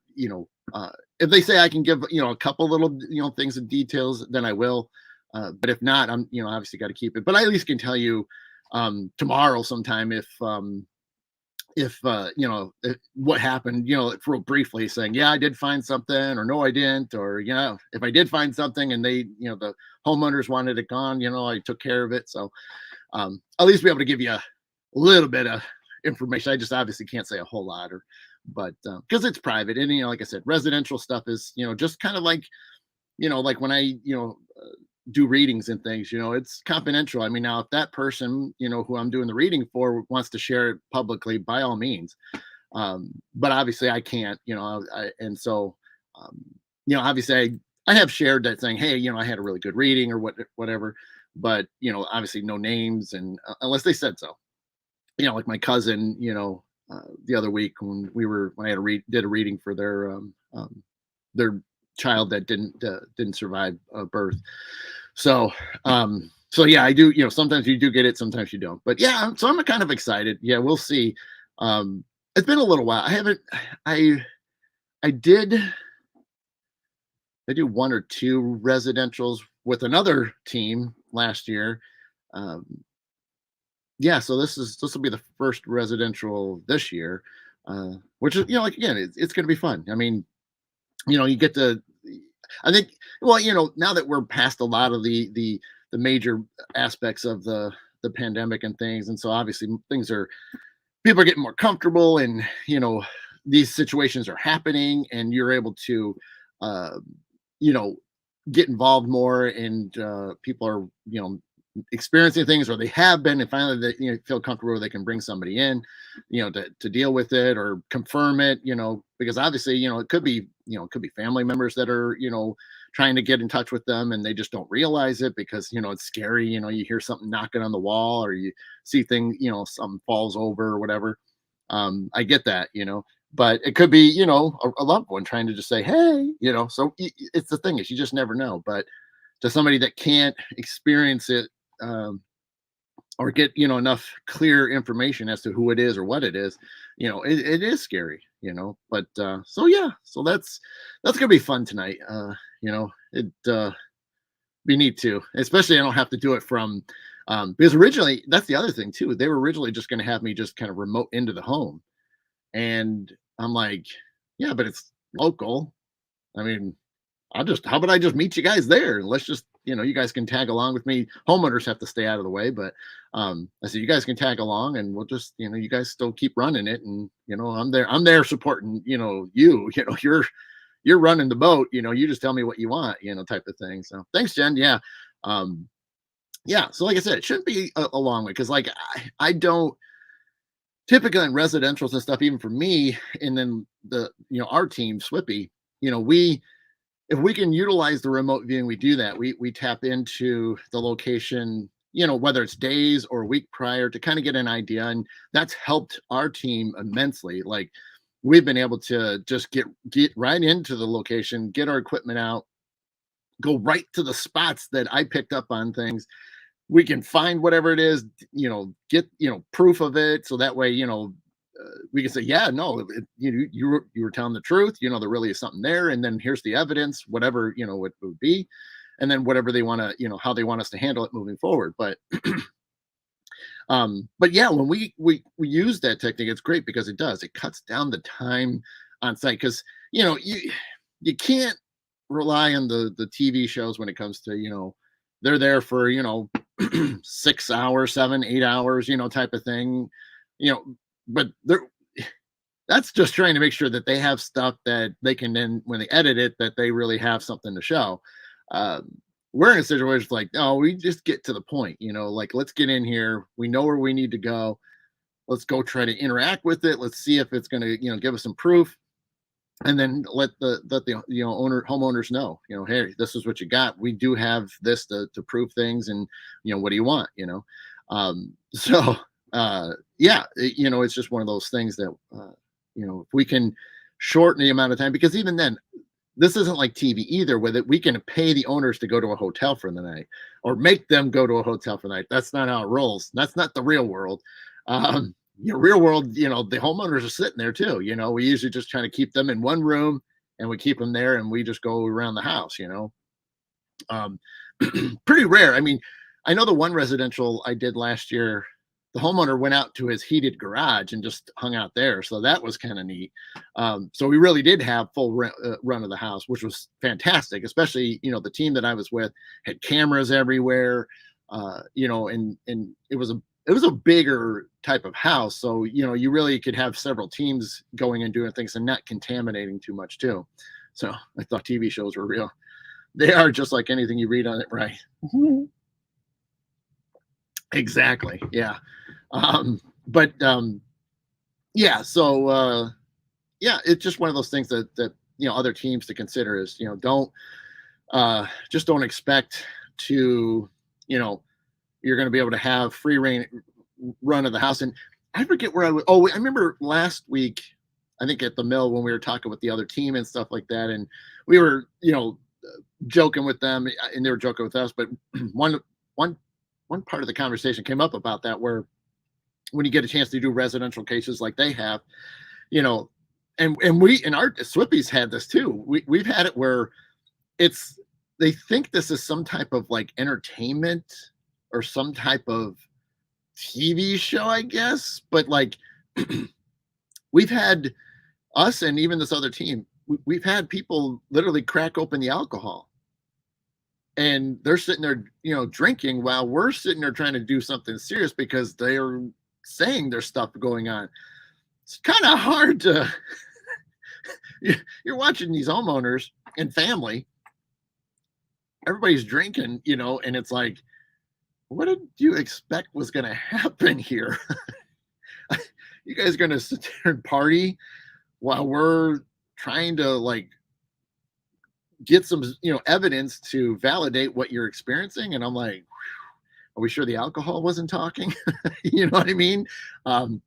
if they say I can give a couple little things and details, then I will. But if not, I'm obviously got to keep it. But I at least can tell you tomorrow sometime if what happened, real briefly, saying, yeah, I did find something, or no, I didn't, or if I did find something and they, the homeowners wanted it gone, I took care of it. So at least be able to give you a little bit of information. I just obviously can't say a whole lot, but because it's private, and like I said, residential stuff is just kind of like when I do readings and things, it's confidential. I mean, now if that person who I'm doing the reading for wants to share it publicly, by all means. But obviously I can't, and so obviously I have shared that, saying, hey, I had a really good reading or whatever, but obviously no names, and unless they said so. Like my cousin, the other week when I did a reading for their child that didn't survive birth. So yeah, I do. Sometimes you do get it, sometimes you don't. But yeah, so I'm kind of excited. Yeah, we'll see. It's been a little while. I did do one or two residentials with another team last year. Yeah, so this will be the first residential this year, which is like, again, it's going to be fun. I mean, you get to, I think, well, now that we're past a lot of the major aspects of the pandemic and things, and so obviously people are getting more comfortable, and these situations are happening, and you're able to uh you know get involved more, and people are experiencing things, or they have been, and finally they feel comfortable where they can bring somebody in to deal with it or confirm it, because obviously it could be family members that are trying to get in touch with them, and they just don't realize it because it's scary. You hear something knocking on the wall, or you see things, something falls over or whatever. I get that, but it could be a loved one trying to just say, hey, so it's the thing is, you just never know. But to somebody that can't experience it, or get enough clear information as to who it is or what it is, it is scary, but so yeah, so that's gonna be fun tonight. It be neat too, especially I don't have to do it from because originally, that's the other thing too, they were originally just going to have me just kind of remote into the home, and I'm like, yeah, but it's local. I mean, how about I just meet you guys there? Let's just, you guys can tag along with me. Homeowners have to stay out of the way, but I said, you guys can tag along, and we'll just, you guys still keep running it. And, I'm there supporting, you're running the boat, you just tell me what you want, type of thing. So thanks, Jen. Yeah. Yeah. So like I said, it shouldn't be a long way. Cause like, I don't typically in residentials and stuff, even for me, and then our team, Swippy, we, if we can utilize the remote viewing, we do that. We tap into the location, whether it's days or a week prior, to kind of get an idea, and that's helped our team immensely. Like, we've been able to just get right into the location, get our equipment out, go right to the spots that I picked up on things. We can find whatever it is, get proof of it, so that way we can say, yeah, no, you were telling the truth, there really is something there, and then here's the evidence, whatever it would be, and then whatever they want to, how they want us to handle it moving forward. But yeah, when we use that technique, it's great because it cuts down the time on site, because you can't rely on the TV shows when it comes to they're there for 6 hours, 7, 8 hours, type of thing, but that's just trying to make sure that they have stuff that they can then, when they edit it, that they really have something to show. We're in a situation like, no, we just get to the point, like, let's get in here. We know where we need to go. Let's go try to interact with it. Let's see if it's going to, give us some proof. And then let the homeowners know, hey, this is what you got. We do have this to prove things, and what do you want? So yeah, it's just one of those things that if we can shorten the amount of time, because even then, this isn't like TV either, where that we can pay the owners to go to a hotel for the night or make them go to a hotel for the night. That's not how it rolls. That's not the real world. Real world, the homeowners are sitting there too. We usually just try to keep them in one room and we keep them there and we just go around the house. Um, Pretty rare. I mean, I know the one residential I did last year, the homeowner went out to his heated garage and just hung out there. So that was kind of neat. So we really did have full run of the house, which was fantastic, especially, the team that I was with had cameras everywhere, and it was a bigger type of house. So, you really could have several teams going and doing things and not contaminating too much too. So I thought TV shows were real. They are just like anything you read on it, right? Exactly. Yeah. But yeah, so yeah, it's just one of those things that other teams to consider is, don't just don't expect to, you're going to be able to have free reign run of the house. And I forget where I was. Oh, I remember last week, I think at the mill when we were talking with the other team and stuff like that. And we were, joking with them and they were joking with us. But one part of the conversation came up about that, where when you get a chance to do residential cases like they have, and we in our Swippies had this too. We've had it where they think this is some type of like entertainment or some type of TV show, I guess. But like we've had us and even this other team, we've had people literally crack open the alcohol and they're sitting there, drinking while we're sitting there trying to do something serious because they're saying there's stuff going on. It's kind of hard to, you're watching these homeowners and family, everybody's drinking, and it's like, what did you expect was going to happen here? You guys are going to sit there and party while we're trying to like get some, evidence to validate what you're experiencing. And I'm like, are we sure the alcohol wasn't talking? You know what I mean? And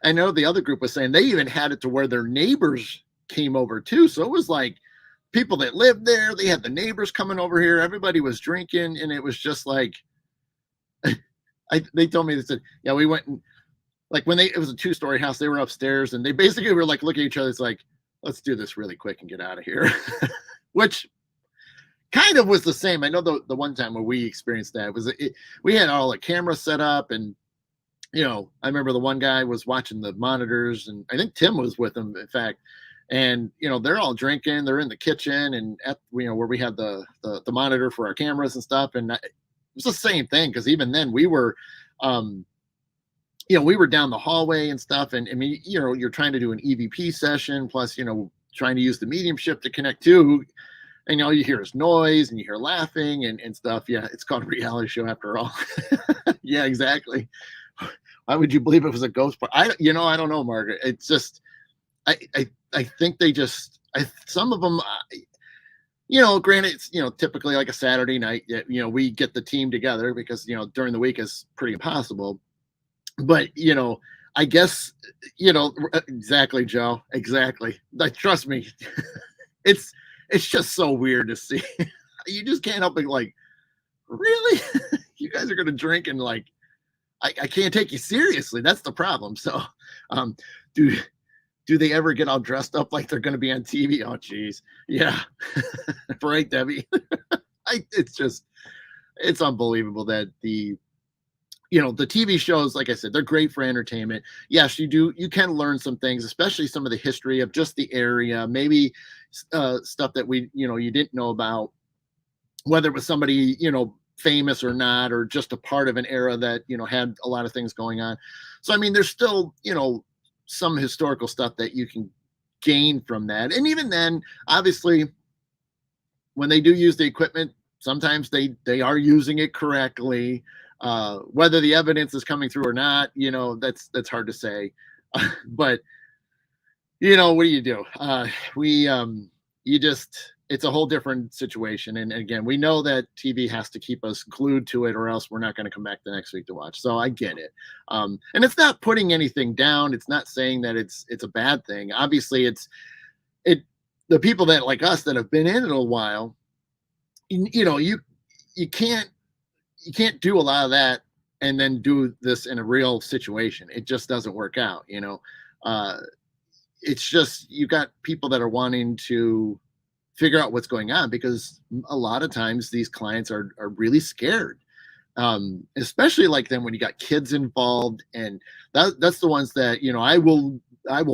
I know the other group was saying they even had it to where their neighbors came over too. So it was like people that lived there, they had the neighbors coming over here. Everybody was drinking. And it was just like, they told me, they said, yeah, we went and like it was a 2-story house, they were upstairs and they basically were like looking at each other. It's like, let's do this really quick and get out of here. Which kind of was the same. I know the one time where we experienced that we had all the cameras set up and, I remember the one guy was watching the monitors and I think Tim was with him, in fact. And, they're all drinking, they're in the kitchen and at, where we had the monitor for our cameras and stuff. And it was the same thing. Cause even then we were, we were down the hallway and stuff. And I mean, you're trying to do an EVP session plus, trying to use the mediumship to connect to, and all you hear is noise and you hear laughing and stuff. Yeah. It's called a reality show after all. Yeah, exactly. Why would you believe it was a ghost part? I don't know, Margaret. It's just, I think they just, some of them, granted, it's, typically like a Saturday night, we get the team together because, during the week is pretty impossible. But, I guess, exactly, Joe, exactly. Like, trust me, it's just so weird to see. You just can't help it. Like, really? You guys are going to drink and like, I can't take you seriously. That's the problem. So, do they ever get all dressed up like they're going to be on TV? Oh, geez. Yeah. Right, Debbie. It's unbelievable that the TV shows, like I said, they're great for entertainment. Yes, you can learn some things, especially some of the history of just the area, maybe stuff that you didn't know about, whether it was somebody, famous or not, or just a part of an era that, had a lot of things going on. So, I mean, there's still, some historical stuff that you can gain from that. And even then, obviously, when they do use the equipment, sometimes they are using it correctly. Whether the evidence is coming through or not, that's hard to say. But what do you do? It's a whole different situation. And again, we know that TV has to keep us glued to it or else we're not going to come back the next week to watch. So I get it. And it's not putting anything down. It's not saying that it's a bad thing. Obviously the people that like us that have been in it a while, you know, you can't you can't do a lot of that and then do this in a real situation. It just doesn't work out, you know. Uh, it's just you got people that are wanting to figure out what's going on because a lot of times these clients are really scared, especially like then when you got kids involved, and that's the ones that, you know, I will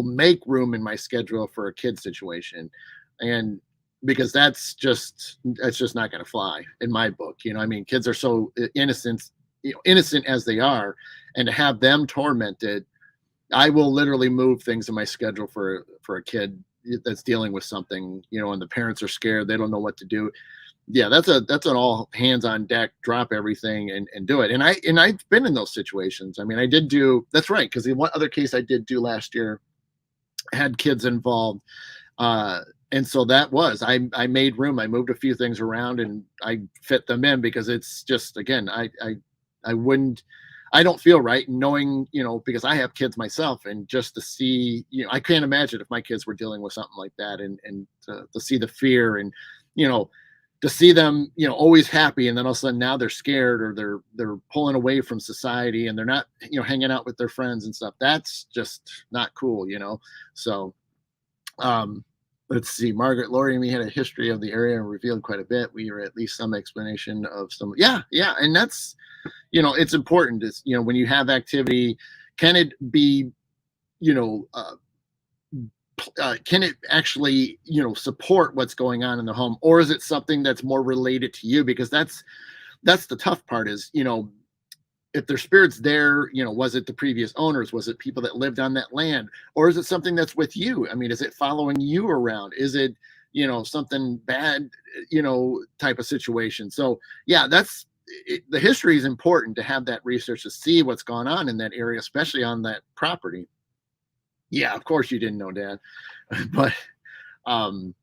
make room in my schedule for a kid situation, and because that's just not going to fly in my book. You know, I mean, kids are so innocent, you know, innocent as they are, and to have them tormented, I will literally move things in my schedule for a kid that's dealing with something, you know, and the parents are scared, they don't know what to do. Yeah, that's an all hands on deck, drop everything and do it. And I've been in those situations. I mean, I did do that's right, because the one other case I did do last year had kids involved. Uh and so that was I made room. I moved a few things around and I fit them in because it's just again, I wouldn't I don't feel right knowing, you know, because I have kids myself, and just to see, you know, I can't imagine if my kids were dealing with something like that, and to see the fear, and you know, to see them, you know, always happy, and then all of a sudden now they're scared, or they're pulling away from society, and they're not, you know, hanging out with their friends and stuff. That's just not cool, you know. So um, let's see. Margaret, Lori, and me had a history of the area and revealed quite a bit. We were at least some explanation of some. Yeah, yeah, and that's, you know, it's important. Is, you know, when you have activity, can it be, you know, can it actually, you know, support what's going on in the home, or is it something that's more related to you? Because that's the tough part. Is, you know, if their spirit's there, you know, was it the previous owners? Was it people that lived on that land? Or is it something that's with you? I mean, is it following you around? Is it, you know, something bad, you know, type of situation? So yeah, the history is important to have that research to see what's going on in that area, especially on that property. Yeah, of course you didn't know, Dad. But um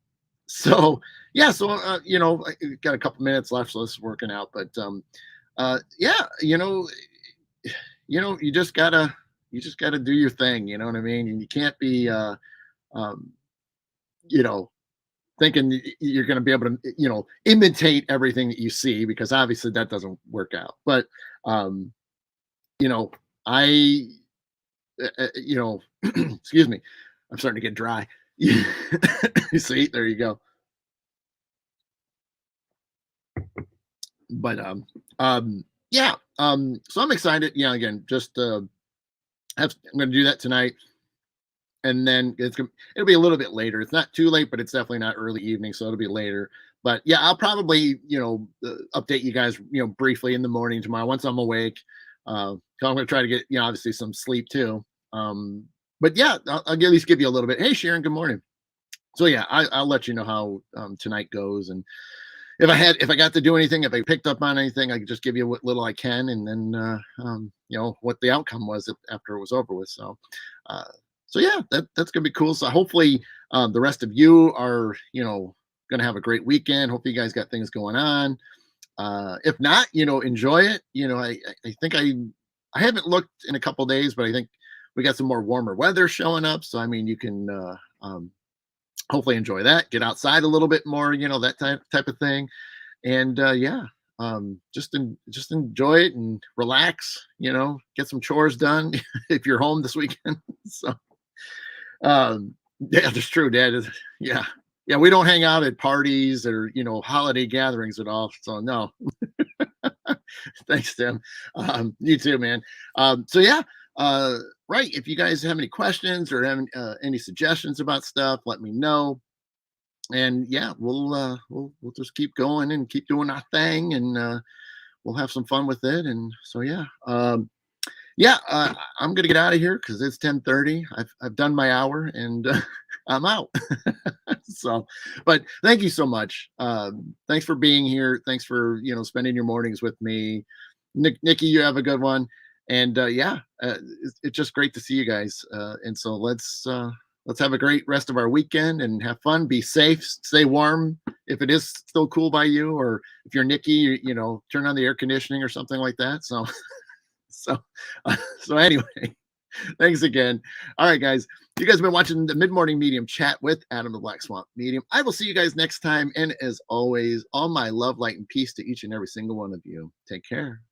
so yeah, so you know, I got a couple minutes left, so this is working out. But yeah, you just gotta do your thing, you know what I mean? And you can't be um you know, thinking you're going to be able to, you know, imitate everything that you see, because obviously that doesn't work out. But um you know, I you know, excuse me, I'm starting to get dry. You see, there you go. But yeah, so I'm excited. Yeah, again, just I'm going to do that tonight, and then it'll be a little bit later. It's not too late, but it's definitely not early evening, so it'll be later. But yeah, I'll probably, you know, update you guys, you know, briefly in the morning tomorrow once I'm awake. So I'm going to try to get, you know, obviously some sleep too. But yeah, I'll at least give you a little bit. Hey, Sharon, good morning. So yeah, I'll let you know how tonight goes, and if I got to do anything, if I picked up on anything, I could just give you what little I can, and then you know, what the outcome was after it was over with. Uh, so yeah, that's gonna be cool. So hopefully the rest of you are, you know, gonna have a great weekend. Hope you guys got things going on. If not, you know, enjoy it. You know, I think I haven't looked in a couple days, but I think we got some more warmer weather showing up. So I mean, you can hopefully enjoy that. Get outside a little bit more, you know, that type of thing. And yeah, just enjoy it and relax. You know, get some chores done if you're home this weekend. So yeah, that's true, Dad. Yeah, yeah. We don't hang out at parties or, you know, holiday gatherings at all. So no. Thanks, Tim. You too, man. So yeah, right. If you guys have any questions or have any suggestions about stuff, let me know. And yeah, we'll just keep going and keep doing our thing, and we'll have some fun with it. And so yeah, yeah, I'm gonna get out of here because it's 10:30. I've done my hour, and I'm out. So, but thank you so much. Thanks for being here. Thanks for, you know, spending your mornings with me. Nikki, you have a good one. And yeah, it's just great to see you guys. And so let's have a great rest of our weekend and have fun. Be safe, stay warm. If it is still cool by you, or if you're Nikki, you know, turn on the air conditioning or something like that. So so so anyway, thanks again. All right, guys. You guys have been watching the Mid Morning Medium chat with Adam the Black Swamp Medium. I will see you guys next time. And as always, all my love, light, and peace to each and every single one of you. Take care.